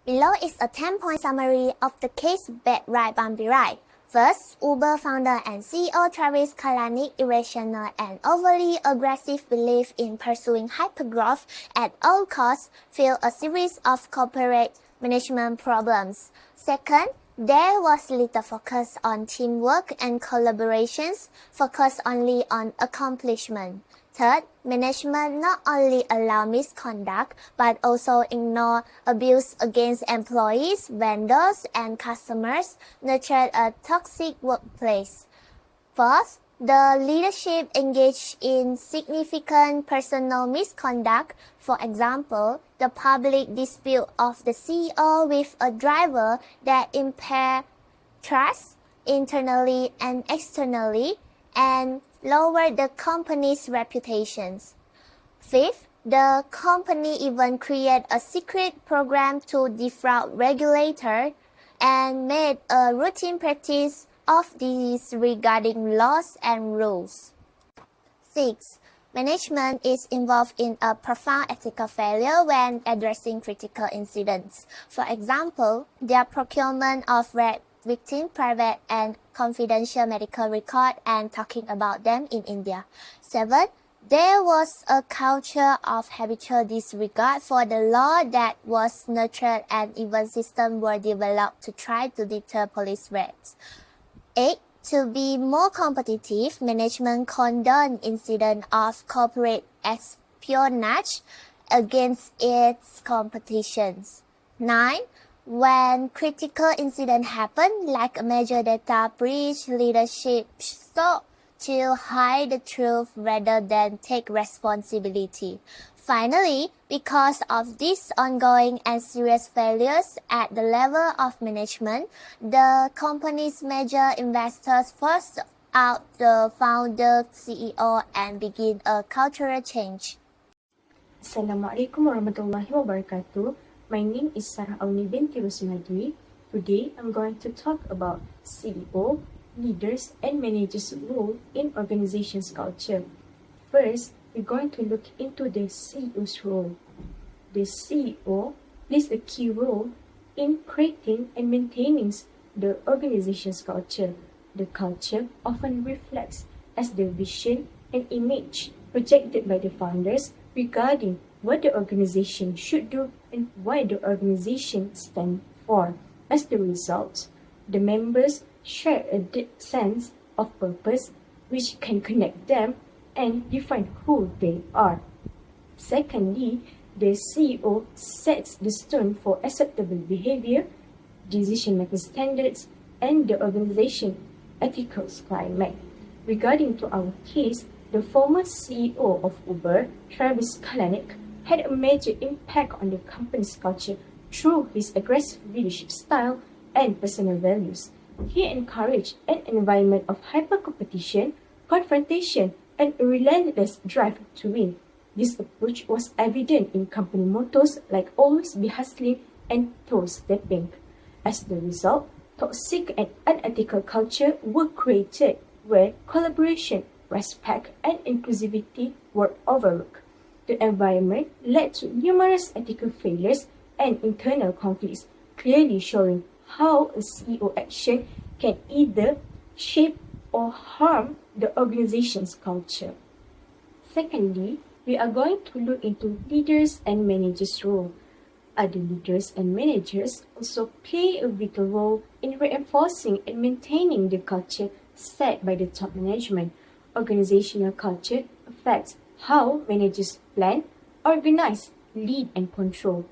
Below is a 10-point summary of the case Bad Ride Bumpy Ride. First, Uber founder and CEO Travis Kalanick's irrational and overly aggressive belief in pursuing hypergrowth at all costs fueled a series of corporate management problems. Second, there was little focus on teamwork and collaborations, focused only on accomplishment. Third, management not only allowed misconduct but also ignored abuse against employees, vendors, and customers, nurtured a toxic workplace. Fourth, the leadership engaged in significant personal misconduct. For example, the public dispute of the CEO with a driver that impaired trust internally and externally and lowered the company's reputations. Fifth, the company even created a secret program to defraud regulators and made a routine practice of disregarding laws and rules. 6. Management is involved in a profound ethical failure when addressing critical incidents. For example, their procurement of victim private and confidential medical record and talking about them in India. 7. There was a culture of habitual disregard for the law that was nurtured and even systems were developed to try to deter police raids. 8. To be more competitive, management condoned incidents of corporate espionage against its competitions. 9. When critical incidents happen, like a major data breach, leadership sought to hide the truth rather than take responsibility. Finally, because of these ongoing and serious failures at the level of management, the company's major investors forced out the founder, CEO, and begin a cultural change. Assalamualaikum warahmatullahi wabarakatuh. My name is Sarah Auni binti Rusmadi. Today, I'm going to talk about CEO, leaders, and managers' role in organization's culture. First, we're going to look into the CEO's role. The CEO plays a key role in creating and maintaining the organization's culture. The culture often reflects as the vision and image projected by the founders regarding what the organization should do and what the organization stands for. As the result, the members share a deep sense of purpose which can connect them and define who they are. Secondly, the CEO sets the tone for acceptable behavior, decision-making standards, and the organization ethical climate. Regarding to our case, the former CEO of Uber, Travis Kalanick, had a major impact on the company's culture through his aggressive leadership style and personal values. He encouraged an environment of hyper-competition, confrontation, and a relentless drive to win. This approach was evident in company mottos like always be hustling and toe-stepping. As the result, toxic and unethical culture were created where collaboration, respect, and inclusivity were overlooked. The environment led to numerous ethical failures and internal conflicts, clearly showing how a CEO action can either shape or harm the organization's culture. Secondly, we are going to look into leaders and managers' role. Other leaders and managers also play a vital role in reinforcing and maintaining the culture set by the top management. Organizational culture affects how managers plan, organize, lead, and control.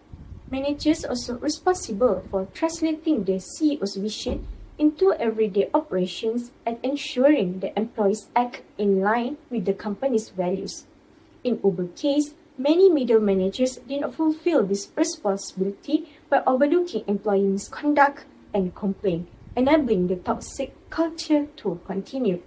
Managers are also responsible for translating the CEO's vision into everyday operations and ensuring the employees act in line with the company's values. In Uber case, many middle managers did not fulfill this responsibility by overlooking employee misconduct and complaint, enabling the toxic culture to continue.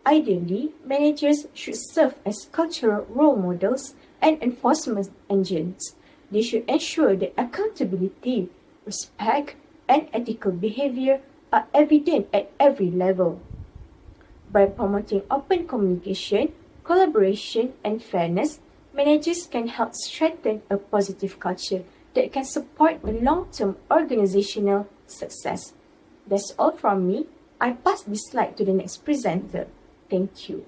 Ideally, managers should serve as cultural role models and enforcement agents. They should ensure that accountability, respect, and ethical behavior are evident at every level. By promoting open communication, collaboration, and fairness, managers can help strengthen a positive culture that can support the long-term organizational success. That's all from me. I pass this slide to the next presenter. Thank you.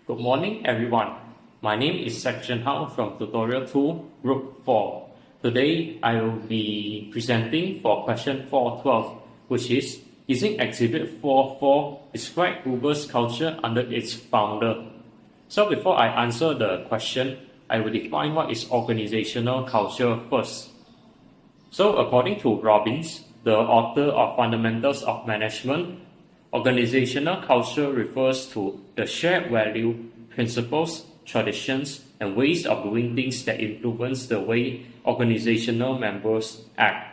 Good morning, everyone. My name is JernHao from Tutorial 2, Group 4. Today, I will be presenting for question 412, which is using Exhibit 4.4, describe Uber's culture under its founder. So before I answer the question, I will define what is organizational culture first. So according to Robbins, the author of Fundamentals of Management, organizational culture refers to the shared value, principles, traditions, and ways of doing things that influence the way organizational members act.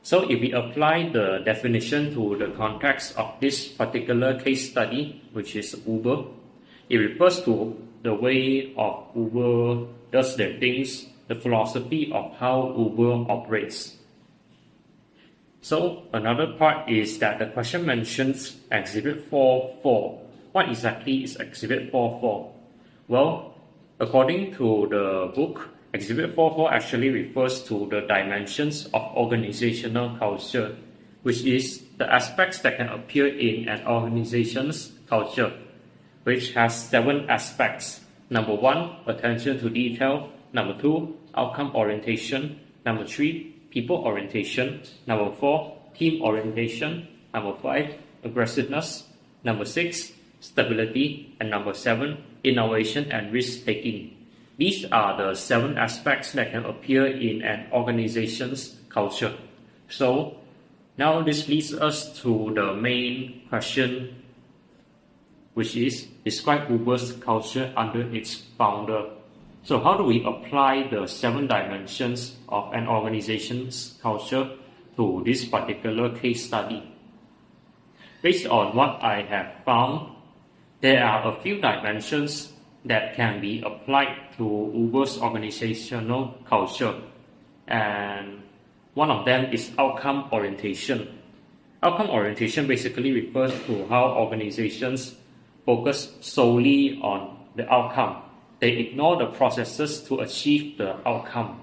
So if we apply the definition to the context of this particular case study, which is Uber, it refers to the way of Uber does their things, the philosophy of how Uber operates. So another part is that the question mentions Exhibit 4.4. What exactly is Exhibit 4.4? Well, according to the book, Exhibit 4.4 actually refers to the dimensions of organizational culture, which is the aspects that can appear in an organization's culture, which has 7 aspects. Number 1, attention to detail. Number 2, outcome orientation. Number 3, people orientation. Number 4, team orientation. Number 5, aggressiveness. Number 6, stability. And number 7, innovation and risk-taking. These are the 7 aspects that can appear in an organization's culture. So now this leads us to the main question, which is describe Uber's culture under its founder. So how do we apply the 7 dimensions of an organization's culture to this particular case study? Based on what I have found, there are a few dimensions that can be applied to Uber's organizational culture, and one of them is outcome orientation. Outcome orientation basically refers to how organizations focus solely on the outcome. They ignore the processes to achieve the outcome.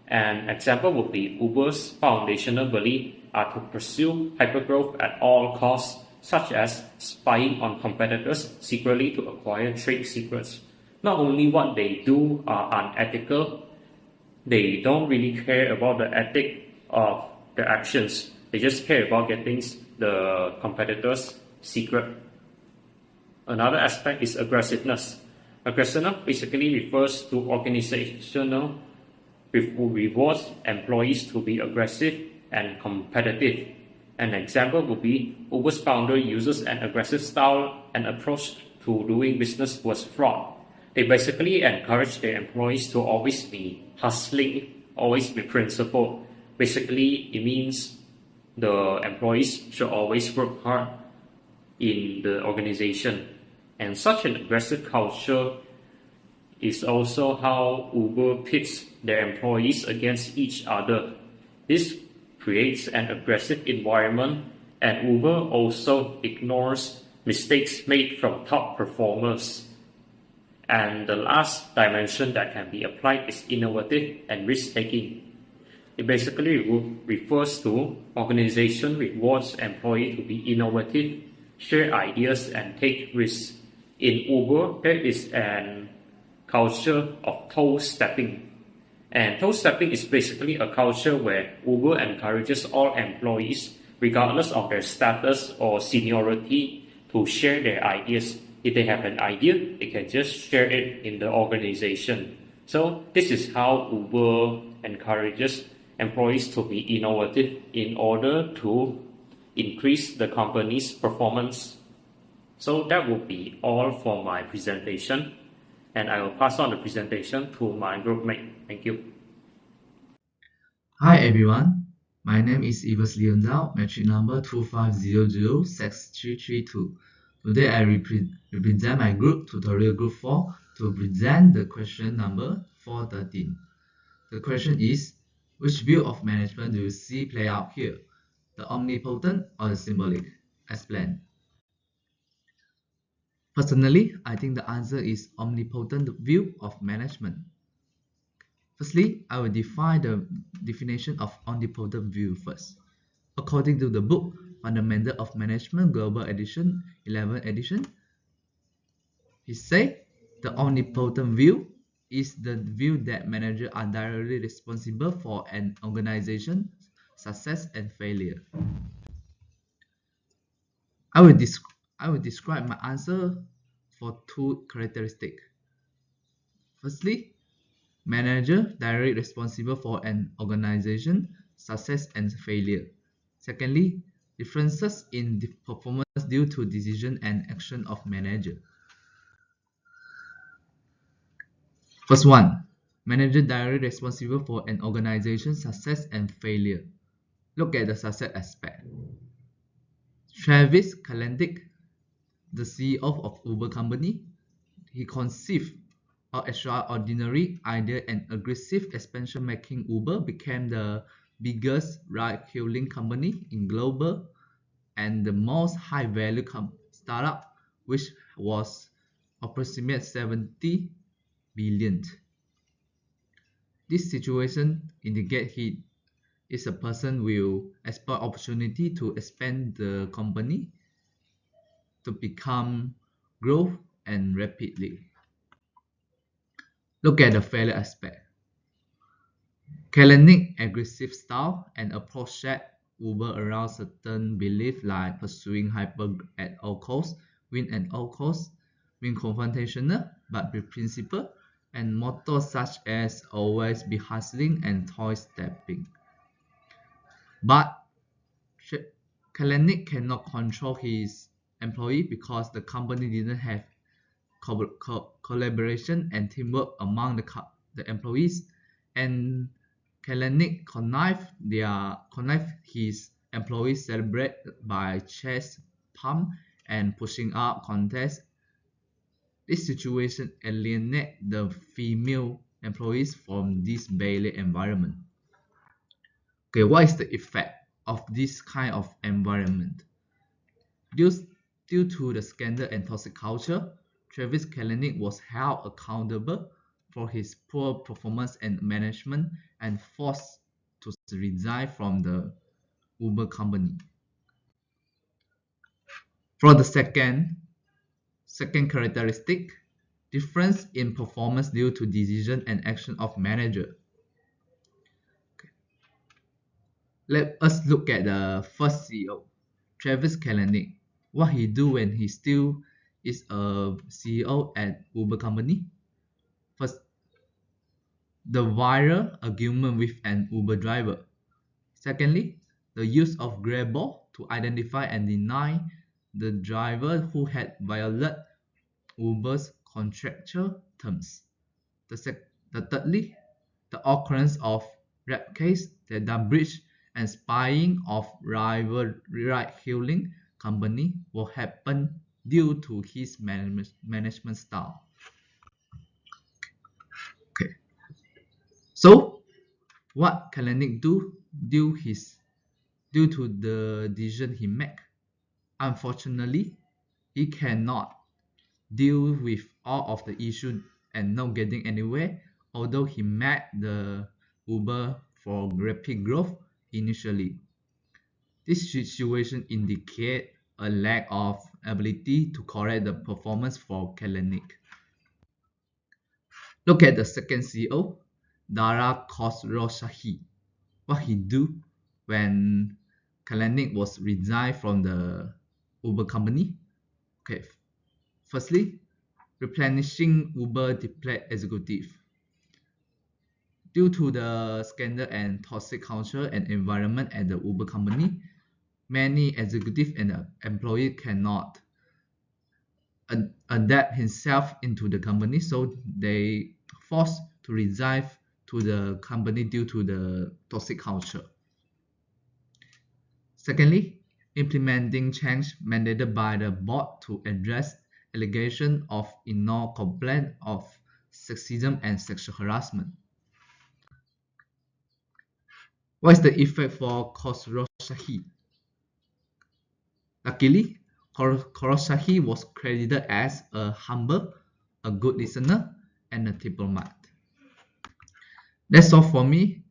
An example would be Uber's foundational belief are to pursue hypergrowth at all costs, such as spying on competitors secretly to acquire trade secrets. Not only what they do are unethical, they don't really care about the ethic of the actions. They just care about getting the competitors' secret. Another aspect is aggressiveness. Aggressiveness basically refers to organizational who rewards employees to be aggressive and competitive. An example would be Uber's founder uses an aggressive style and approach to doing business was fraud. They basically encourage their employees to always be hustling, always be principled. Basically, it means the employees should always work hard in the organization. And such an aggressive culture is also how Uber pits their employees against each other. This creates an aggressive environment, and Uber also ignores mistakes made from top performers. And the last dimension that can be applied is innovative and risk-taking. It basically refers to organization rewards employees to be innovative, share ideas, and take risks. In Uber, there is an culture of toe-stepping. And toe-stepping is basically a culture where Uber encourages all employees, regardless of their status or seniority, to share their ideas. If they have an idea, they can just share it in the organization. So this is how Uber encourages employees to be innovative in order to increase the company's performance. So that will be all for my presentation, and I will pass on the presentation to my group mate. Thank you. Hi everyone, my name is Yves metric number 25006332. Today I represent my group, Tutorial Group 4, to present the question number 413. The question is, which view of management do you see play out here? The omnipotent or the symbolic? Explain. Personally, I think the answer is omnipotent view of management. Firstly, I will define the definition of omnipotent view first. According to the book Fundamental of Management Global Edition 11 edition, he said the omnipotent view is the view that managers are directly responsible for an organization's success and failure. I will describe my answer for two characteristics. Firstly, manager directly responsible for an organization success and failure. Secondly, differences in the performance due to decision and action of manager. First one, manager directly responsible for an organization success and failure. Look at the success aspect. Travis Kalanick, the CEO of Uber company, he conceived an extraordinary idea and aggressive expansion, making Uber became the biggest ride-hailing company in global and the most high-value startup, which was approximately 70 billion. This situation indicates he is a person will exploit opportunity to expand the company to become grow and rapidly. Look at the failure aspect. Kalanick's aggressive style and approach set Uber around certain beliefs like pursuing hyper at all costs, win at all costs, being confrontational but be principled, and mottos such as always be hustling and toy stepping. But Kalanick cannot control his employee because the company didn't have collaboration and teamwork among the employees, and Kalanick connived his employees celebrate by chest pump and pushing up contests. This situation alienates the female employees from this belly environment. Okay, what is the effect of this kind of environment? Due to the scandal and toxic culture, Travis Kalanick was held accountable for his poor performance and management and forced to resign from the Uber company. For the second characteristic, difference in performance due to decision and action of manager. Let us look at the first CEO, Travis Kalanick. What he do when he still is a CEO at Uber company? First, the viral argument with an Uber driver. Secondly, the use of grabber to identify and deny the driver who had violated Uber's contractual terms. Thirdly, the occurrence of rape case, data breach, and spying of rival ride-hailing company will happen due to his management style. Okay. So, what Kalanick do due to the decision he made? Unfortunately, he cannot deal with all of the issues and not getting anywhere, although he made the Uber for rapid growth initially. This situation indicates a lack of ability to correct the performance for Kalanick. Look at the second CEO, Dara Khosrowshahi. What he do when Kalanick was resigned from the Uber company? Okay, firstly, replenishing Uber depleted executive. Due to the scandal and toxic culture and environment at the Uber company, many executives and employees cannot adapt himself into the company, so they forced to resign to the company due to the toxic culture. Secondly, implementing change mandated by the board to address allegations of ignored complaint of sexism and sexual harassment. What is the effect for Khosrowshahi? Luckily, Khosrowshahi was credited as a humble, a good listener, and a diplomat. That's all for me.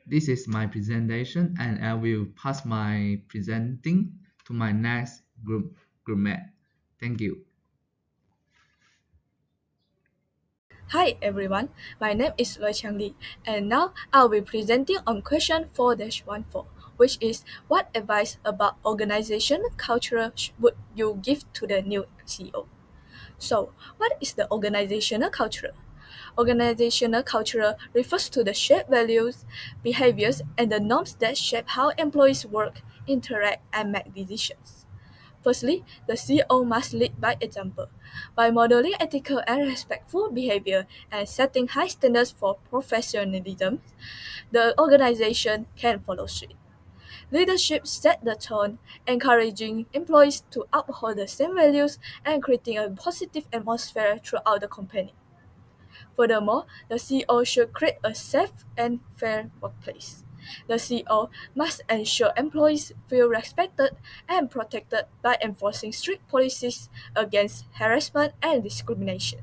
This is my presentation, and I will pass my presenting to my next groupmate. Thank you. Hi everyone, my name is Leng, and now I'll be presenting on question 4-14, which is what advice about organization culture would you give to the new CEO? So, what is the organizational culture? Organizational culture refers to the shared values, behaviors, and the norms that shape how employees work, interact, and make decisions. Firstly, the CEO must lead by example. By modeling ethical and respectful behavior and setting high standards for professionalism, the organization can follow suit. Leadership set the tone, encouraging employees to uphold the same values and creating a positive atmosphere throughout the company. Furthermore, the CEO should create a safe and fair workplace. The CEO must ensure employees feel respected and protected by enforcing strict policies against harassment and discrimination.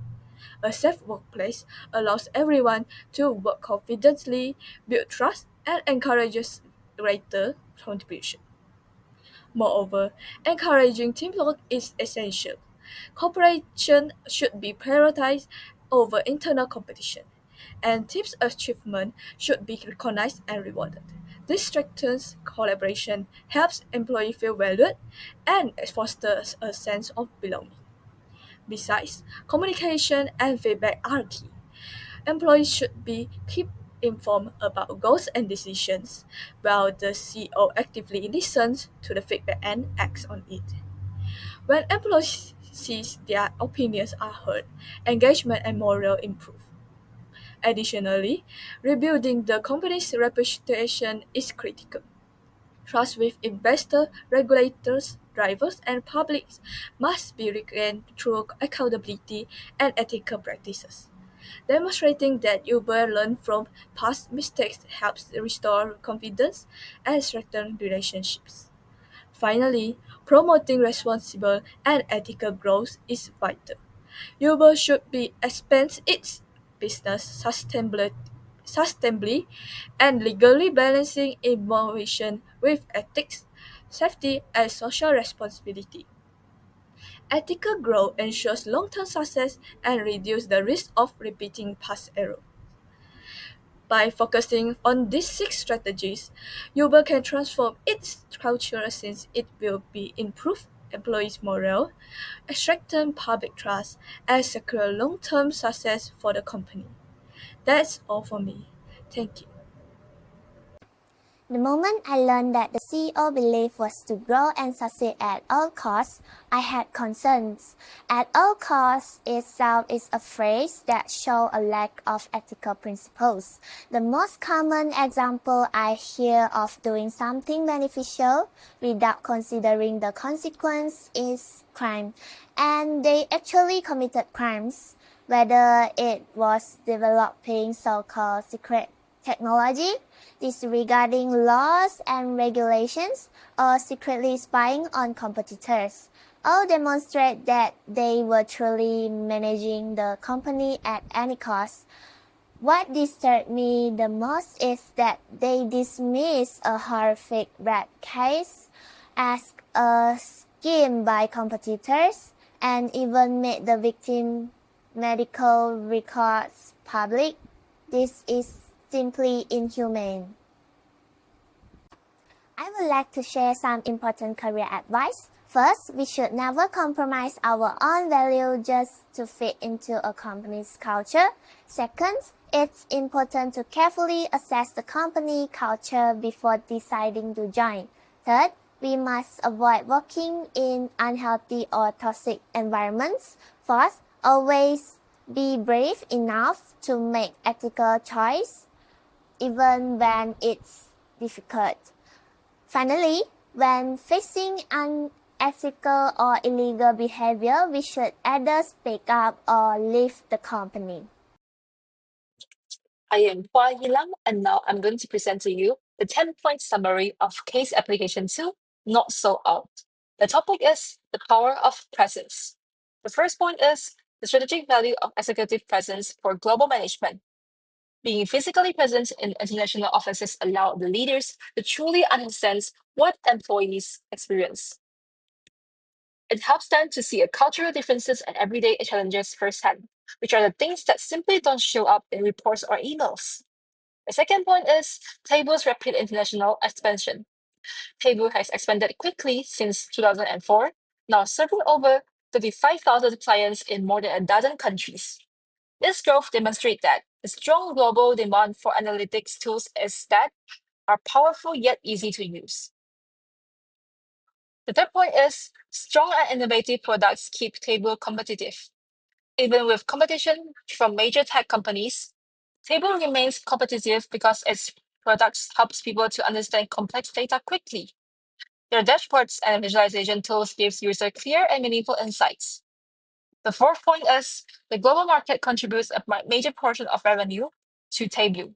A safe workplace allows everyone to work confidently, build trust, and encourages greater contribution. Moreover, encouraging teamwork is essential. Cooperation should be prioritized over internal competition, and team's achievement should be recognized and rewarded. This strengthens collaboration, helps employees feel valued, and fosters a sense of belonging. Besides, communication and feedback are key. Employees should be kept informed about goals and decisions, while the CEO actively listens to the feedback and acts on it. When employees see their opinions are heard, engagement and morale improve. Additionally, rebuilding the company's reputation is critical. Trust with investors, regulators, drivers, and public must be regained through accountability and ethical practices. Demonstrating that Uber learned from past mistakes helps restore confidence and strengthen relationships. Finally, promoting responsible and ethical growth is vital. Uber should be expand its business sustainably and legally balancing innovation with ethics, safety, and social responsibility. Ethical growth ensures long-term success and reduces the risk of repeating past errors. By focusing on these six strategies, Uber can transform its culture since it will be improve employees' morale, strengthen public trust, and secure long-term success for the company. That's all for me. Thank you. The moment I learned that the CEO belief was to grow and succeed at all costs, I had concerns. At all costs itself is a phrase that shows a lack of ethical principles. The most common example I hear of doing something beneficial without considering the consequence is crime, and they actually committed crimes, whether it was developing so-called secret technology, disregarding laws and regulations, or secretly spying on competitors, all demonstrate that they were truly managing the company at any cost. What disturbed me the most is that they dismiss a horrific rat case as a scheme by competitors and even made the victim medical records public. This is simply inhumane. I would like to share some important career advice. First, we should never compromise our own value just to fit into a company's culture. Second, it's important to carefully assess the company culture before deciding to join. Third, we must avoid working in unhealthy or toxic environments. Fourth, always be brave enough to make ethical choices even when it's difficult. Finally, when facing unethical or illegal behavior, we should either speak up or leave the company. I am Hua Yilang, and now I'm going to present to you the 10-point summary of case application 2, Not So Out. The topic is the power of presence. The first point is the strategic value of executive presence for global management. Being physically present in international offices allow the leaders to truly understand what employees experience. It helps them to see cultural differences and everyday challenges firsthand, which are the things that simply don't show up in reports or emails. The second point is Table's rapid international expansion. Table has expanded quickly since 2004, now serving over 35,000 clients in more than a dozen countries. This growth demonstrates that the strong global demand for analytics tools is that are powerful yet easy to use. The third point is strong and innovative products keep Table competitive. Even with competition from major tech companies, Table remains competitive because its products helps people to understand complex data quickly. Their dashboards and visualization tools gives users clear and meaningful insights. The fourth point is the global market contributes a major portion of revenue to Table.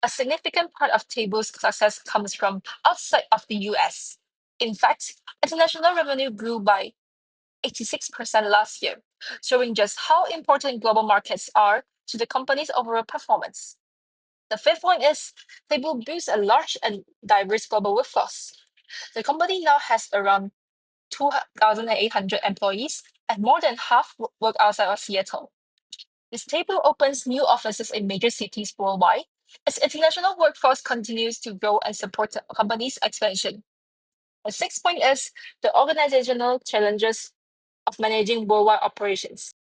A significant part of Table's success comes from outside of the US. In fact, international revenue grew by 86% last year, showing just how important global markets are to the company's overall performance. The fifth point is Table builds a large and diverse global workforce. The company now has around 2,800 employees, and more than half work outside of Seattle. This table opens new offices in major cities worldwide as international workforce continues to grow and support the company's expansion. The sixth point is the organizational challenges of managing worldwide operations.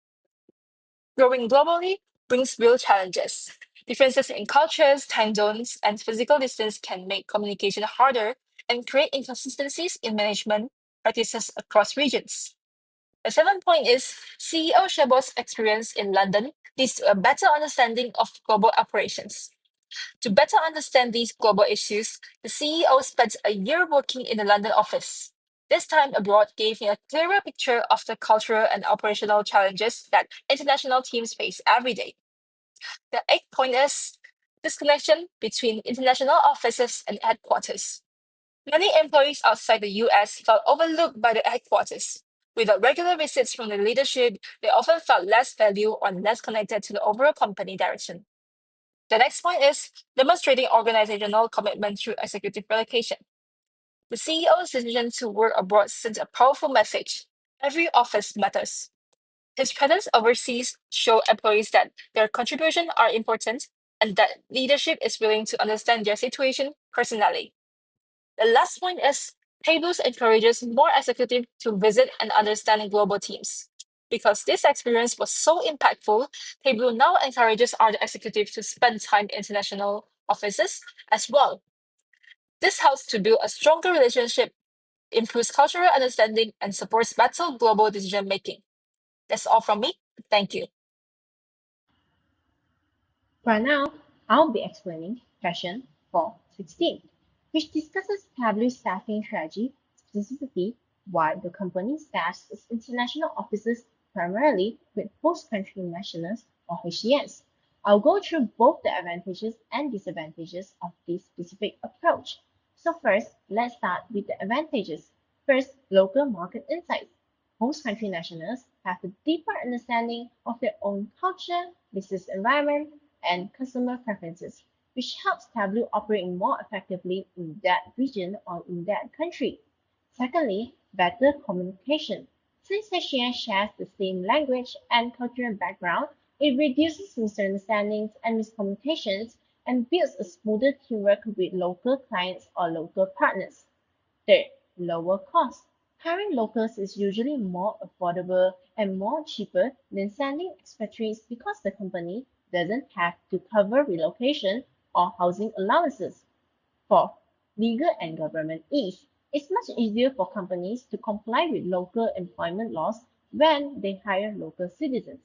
Growing globally brings real challenges. Differences in cultures, time zones, and physical distance can make communication harder and create inconsistencies in management practices across regions. The seventh point is CEO Shabo's experience in London leads to a better understanding of global operations. To better understand these global issues, the CEO spent a year working in the London office. This time abroad gave me a clearer picture of the cultural and operational challenges that international teams face every day. The eighth point is disconnection between international offices and headquarters. Many employees outside the US felt overlooked by the headquarters. Without regular visits from the leadership, they often felt less valued or less connected to the overall company direction. The next point is demonstrating organizational commitment through executive relocation. The CEO's decision to work abroad sent a powerful message. Every office matters. His presence overseas showed employees that their contributions are important and that leadership is willing to understand their situation personally. The last point is Tables encourages more executives to visit and understand global teams. Because this experience was so impactful, Table now encourages other executives to spend time in international offices as well. This helps to build a stronger relationship, improves cultural understanding, and supports better global decision making. That's all from me. Thank you. For now, I'll be explaining question 416, which discusses Tableau's staffing strategy, specifically why the company staffs its international offices primarily with host country nationals or HCNs. I'll go through both the advantages and disadvantages of this specific approach. So first, let's start with the advantages. First, local market insights. Host country nationals have a deeper understanding of their own culture, business environment, and customer preferences, which helps Tableau operate more effectively in that region or in that country. Secondly, better communication. Since HCN shares the same language and cultural background, it reduces misunderstandings and miscommunications and builds a smoother teamwork with local clients or local partners. Third, lower cost. Hiring locals is usually more affordable and more cheaper than sending expatriates because the company doesn't have to cover relocation or housing allowances. Fourth, legal and government ease. It's much easier for companies to comply with local employment laws when they hire local citizens.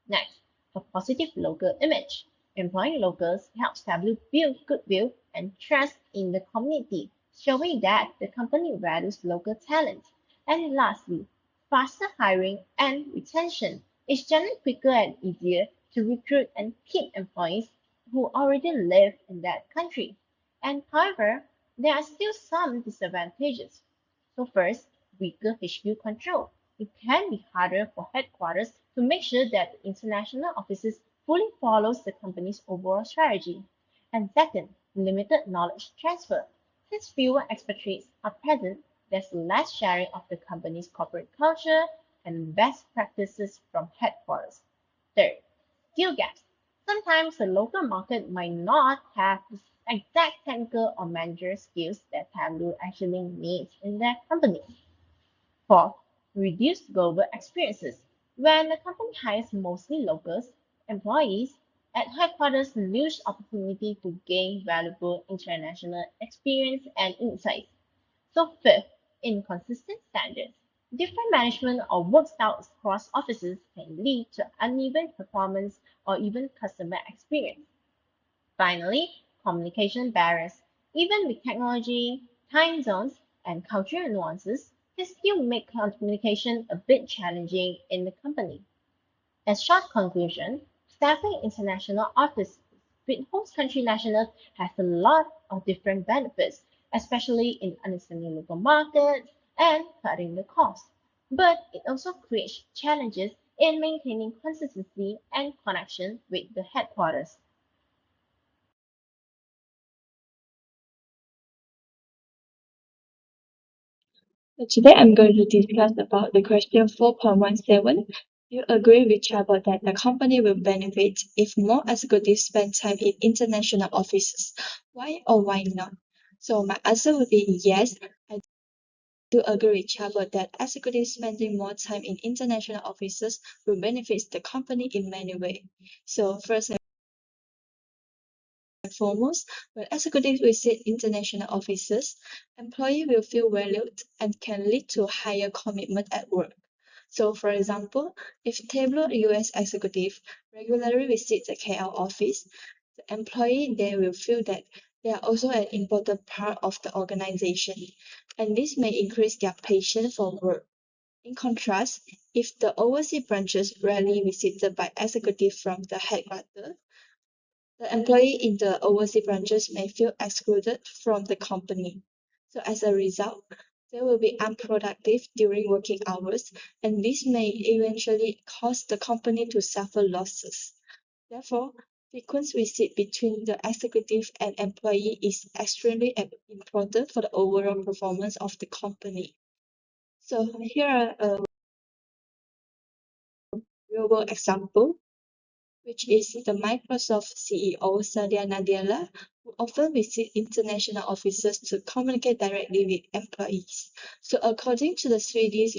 Next, a positive local image. Employing locals helps Tableau build goodwill and trust in the community, showing that the company values local talent. And lastly, faster hiring and retention. It's generally quicker and easier to recruit and keep employees who already live in that country. And however, there are still some disadvantages. So first, weaker HQ control. It can be harder for headquarters to make sure that the international offices fully follows the company's overall strategy. And second, limited knowledge transfer. Since fewer expatriates are present, there's less sharing of the company's corporate culture and best practices from headquarters. Third, skill gaps. Sometimes the local market might not have the exact technical or managerial skills that Tableau actually needs in their company. Fourth, reduced global experiences. When the company hires mostly locals, employees at headquarters lose opportunity to gain valuable international experience and insights. So fifth, inconsistent standards. Different management or work styles across offices can lead to uneven performance or even customer experience. Finally, communication barriers. Even with technology, time zones, and cultural nuances, can still make communication a bit challenging in the company. As short conclusion, staffing international offices with host country nationals has a lot of different benefits, especially in understanding local markets and cutting the costs. But it also creates challenges in maintaining consistency and connection with the headquarters. So today I'm going to discuss about the question 4.17. You agree with Chabo that the company will benefit if more executives spend time in international offices. Why or why not? So my answer would be yes. I do agree with Chabo that executives spending more time in international offices will benefit the company in many ways. So first and foremost, when executives visit international offices, employees will feel valued and can lead to higher commitment at work. So, for example, if Tableau US executive regularly visits the KL office, the employee there will feel that they are also an important part of the organization, and this may increase their passion for work. In contrast, if the overseas branches rarely visited by executives from the headquarters, the employee in the overseas branches may feel excluded from the company. So as a result, they will be unproductive during working hours, and this may eventually cause the company to suffer losses. Therefore, frequent visit between the executive and employee is extremely important for the overall performance of the company. So here are a real-world example, which is the Microsoft CEO Satya Nadella, who often visits international offices to communicate directly with employees. So according to the Swedish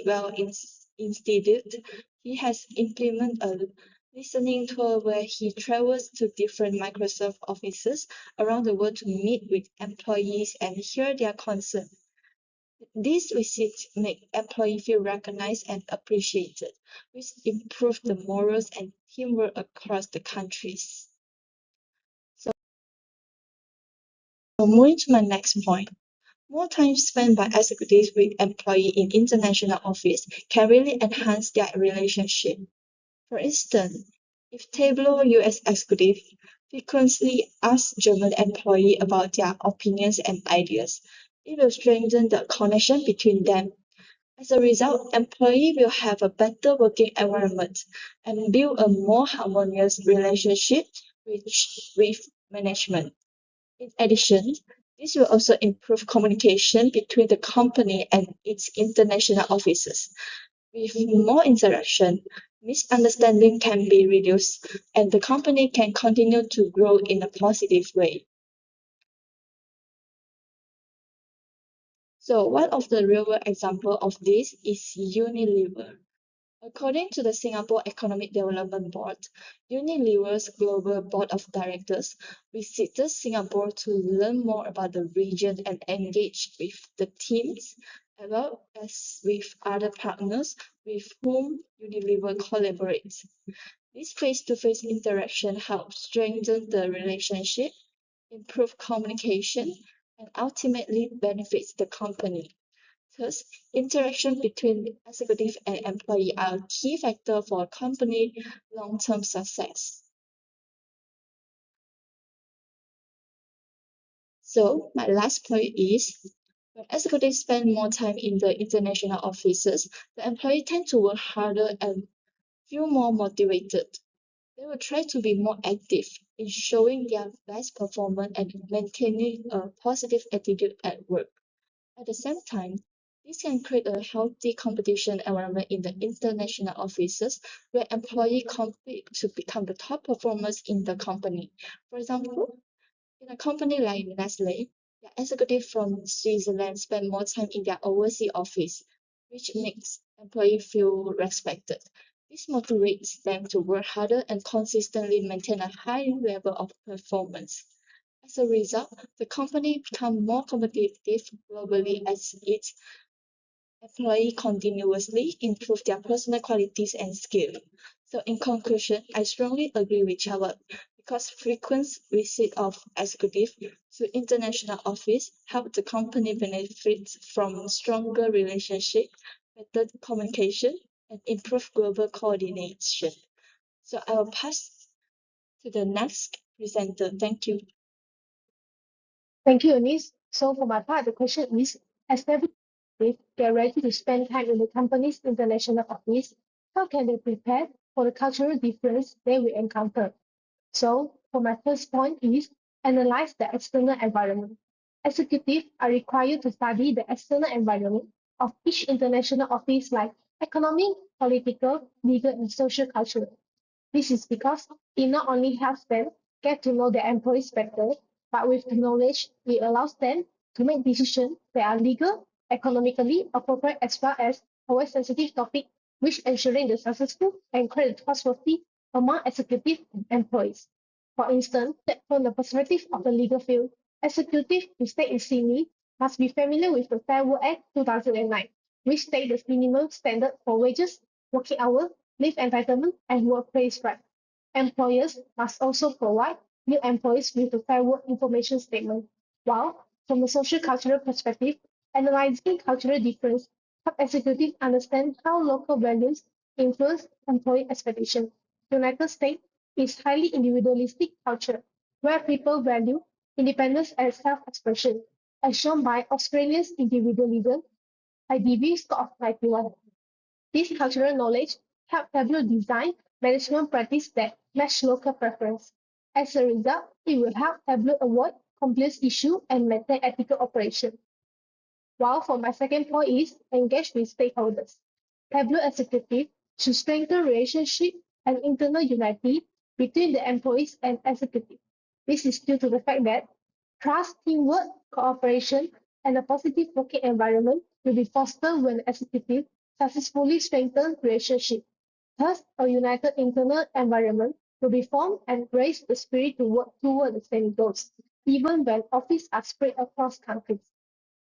Institute, he has implemented a listening tour where he travels to different Microsoft offices around the world to meet with employees and hear their concerns. These visits make employees feel recognized and appreciated, which improve the morals and teamwork across the countries. So moving to my next point. More time spent by executives with employees in international office can really enhance their relationship. For instance, if Tableau US executive frequently ask German employees about their opinions and ideas, it will strengthen the connection between them. As a result, employees will have a better working environment and build a more harmonious relationship with management. In addition, this will also improve communication between the company and its international offices. With more interaction, misunderstanding can be reduced and the company can continue to grow in a positive way. So one of the real-world examples of this is Unilever. According to the Singapore Economic Development Board, Unilever's Global Board of Directors visited Singapore to learn more about the region and engage with the teams, as well as with other partners with whom Unilever collaborates. This face-to-face interaction helps strengthen the relationship, improve communication, and ultimately benefits the company. Thus, interaction between executive and employee are a key factor for a company long-term success. So, my last point is, when executives spend more time in the international offices, the employee tend to work harder and feel more motivated. They will try to be more active in showing their best performance and maintaining a positive attitude at work. At the same time, this can create a healthy competition environment in the international offices where employees compete to become the top performers in the company. For example, in a company like Nestle, the executives from Switzerland spend more time in their overseas office, which makes employees feel respected. This motivates them to work harder and consistently maintain a high level of performance. As a result, the company becomes more competitive globally as its employees continuously improve their personal qualities and skills. So in conclusion, I strongly agree with Charlotte because frequent visit of executives to international office help the company benefit from stronger relationship, better communication, and improved global coordination. So I will pass to the next presenter. Thank you. Thank you, Eunice. So for my part, the question is, as every get ready to spend time in the company's international office, how can they prepare for the cultural difference they will encounter? So for my first point is analyze the external environment. Executives are required to study the external environment of each international office like economic, political, legal, and social culture. This is because it not only helps them get to know their employees better, but with the knowledge, it allows them to make decisions that are legal, economically appropriate, as well as avoid sensitive topics, which ensuring the successful and credit trustworthy among executives and employees. For instance, from the perspective of the legal field, executives who stay in Sydney must be familiar with the Fair Work Act 2009, which states the minimum standard for wages, working hours, leave entitlement, and workplace rights. Employers must also provide new employees with a fair work information statement. While, from a social cultural perspective, analyzing cultural difference help executives understand how local values influence employee expectations. The United States is highly individualistic culture, where people value independence and self-expression, as shown by Australia's individualism IDB score of 91. This cultural knowledge helps Tableau design management practice that match local preference. As a result, it will help Tableau avoid complex issues and maintain ethical operation. While for my second point is engage with stakeholders. Tableau executive should strengthen relationship and internal unity between the employees and executive. This is due to the fact that trust, teamwork, cooperation, and a positive working environment will be fostered when the executive successfully strengthen relationship. Thus, a united internal environment will be formed and raise the spirit to work toward the same goals, even when offices are spread across countries.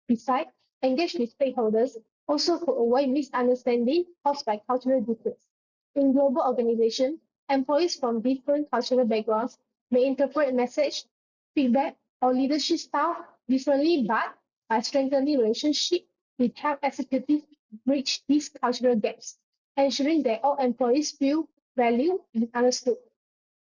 Besides, engage with stakeholders also could avoid misunderstanding caused by cultural difference. In global organizations, employees from different cultural backgrounds may interpret message, feedback, or leadership style differently, but by strengthening relationship, we help executives bridge these cultural gaps, ensuring that all employees feel valued and understood.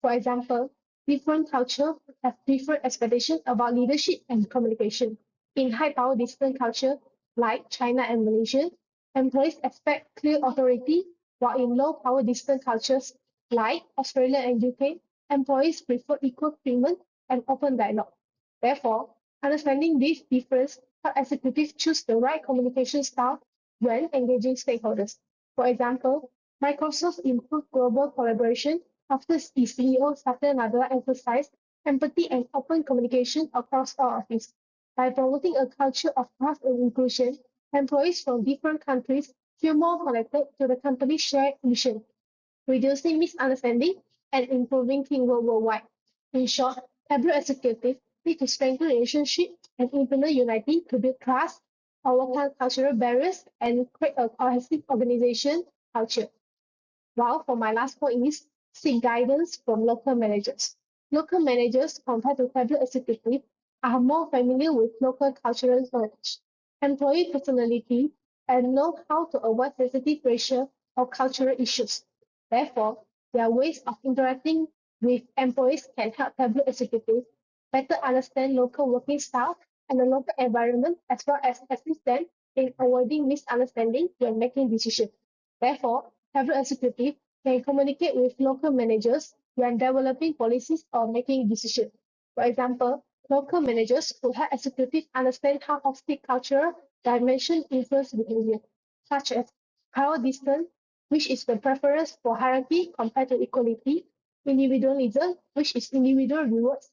For example, different cultures have different expectations about leadership and communication. In high power distant culture like China and Malaysia, employees expect clear authority, while in low power distant cultures like Australia and UK, employees prefer equal treatment and open dialogue. Therefore, understanding this difference helps executives choose the right communication style when engaging stakeholders. For example, Microsoft improved global collaboration after its CEO Satya Nadella emphasized empathy and open communication across all offices. By promoting a culture of trust and inclusion, employees from different countries feel more connected to the company's shared mission, reducing misunderstanding and improving teamwork worldwide. In short, every executive need to strengthen relationships and internal unity to build trust, overcome cultural barriers, and create a cohesive organization culture. While for my last point is seek guidance from local managers. Local managers, compared to federal executives, are more familiar with local cultural knowledge, employee personality, and know how to avoid sensitive racial or cultural issues. Therefore, their ways of interacting with employees can help federal executives better understand local working style and the local environment, as well as assist them in avoiding misunderstanding when making decisions. Therefore, federal executives can communicate with local managers when developing policies or making decisions. For example, local managers could help executives understand how holistic cultural dimension influence behavior, such as power distance, which is the preference for hierarchy compared to equality, individualism, which is individual rewards,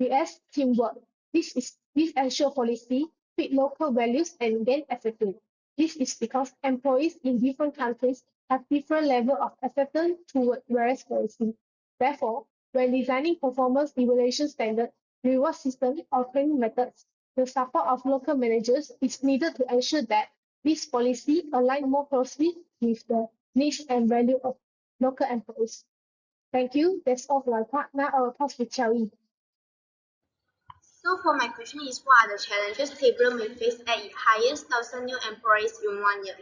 vs teamwork. This ensure policy fit local values and gain effective. This is because employees in different countries have different level of acceptance toward various policy. Therefore, when designing performance evaluation standard, reward system, or training methods, the support of local managers is needed to ensure that this policy align more closely with the needs and value of local employees. Thank you. That's all for my part. Now I will pass to Xiaoyi. So for my question is, what are the challenges Tableau may face as it hires 1,000 new employees in 1 year?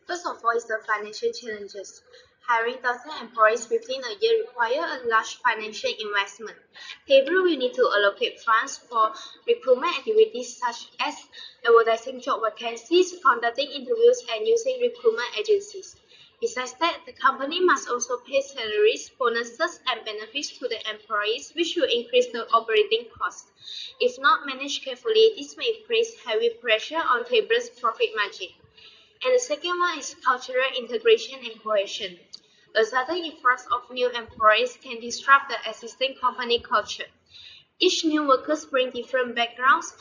First of all is the financial challenges. Hiring 1,000 employees within a year requires a large financial investment. Tableau will need to allocate funds for recruitment activities such as advertising job vacancies, conducting interviews, and using recruitment agencies. Besides that, the company must also pay salaries, bonuses, and benefits to the employees, which will increase the operating costs. If not managed carefully, this may place heavy pressure on Tableau's profit margin. And the second one is cultural integration and cohesion. A sudden influx of new employees can disrupt the existing company culture. Each new workers bring different backgrounds,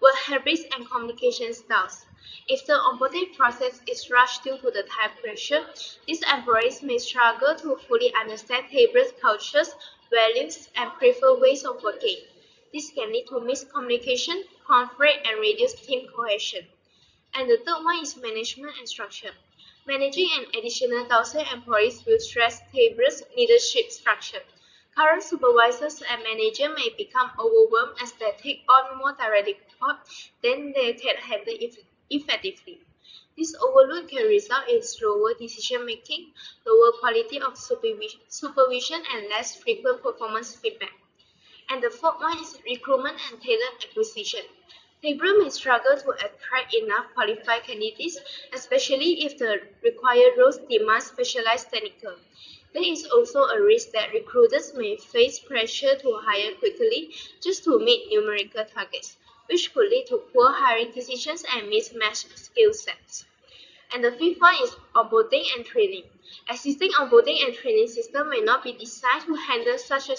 work habits, and communication styles. If the onboarding process is rushed due to the time pressure, these employees may struggle to fully understand Tableau's cultures, values, and preferred ways of working. This can lead to miscommunication, conflict, and reduced team cohesion. And the third one is management and structure. Managing an additional 1,000 employees will stress Tableau's leadership structure. Current supervisors and managers may become overwhelmed as they take on more direct reports than they can handle effectively. This overload can result in slower decision-making, lower quality of supervision, and less frequent performance feedback. And the fourth one is recruitment and talent acquisition. Tableau may struggle to attract enough qualified candidates, especially if the required roles demand specialized technical. There is also a risk that recruiters may face pressure to hire quickly just to meet numerical targets, which could lead to poor hiring decisions and mismatched skill sets. And the fifth one is onboarding and training. Existing onboarding and training system may not be designed to handle such a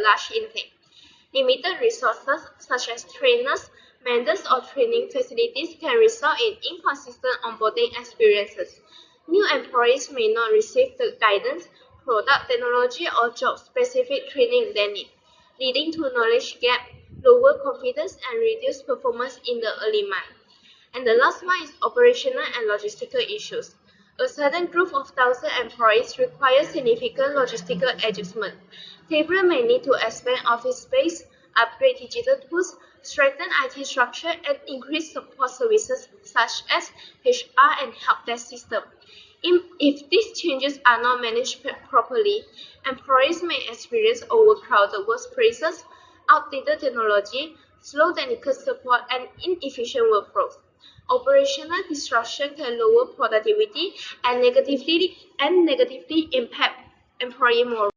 large intake. Limited resources such as trainers, mentors, or training facilities can result in inconsistent onboarding experiences. New employees may not receive the guidance, product technology, or job-specific training they need, leading to knowledge gap, lower confidence, and reduced performance in the early months. And the last one is operational and logistical issues. A sudden growth of 1,000 employees requires significant logistical adjustment. Tableau may need to expand office space, upgrade digital tools, strengthen IT structure, and increase support services such as HR and help desk system. If these changes are not managed properly, employees may experience overcrowded workplaces, outdated technology, slow technical support, and inefficient workflows. Operational disruption can lower productivity and negatively impact employee morale.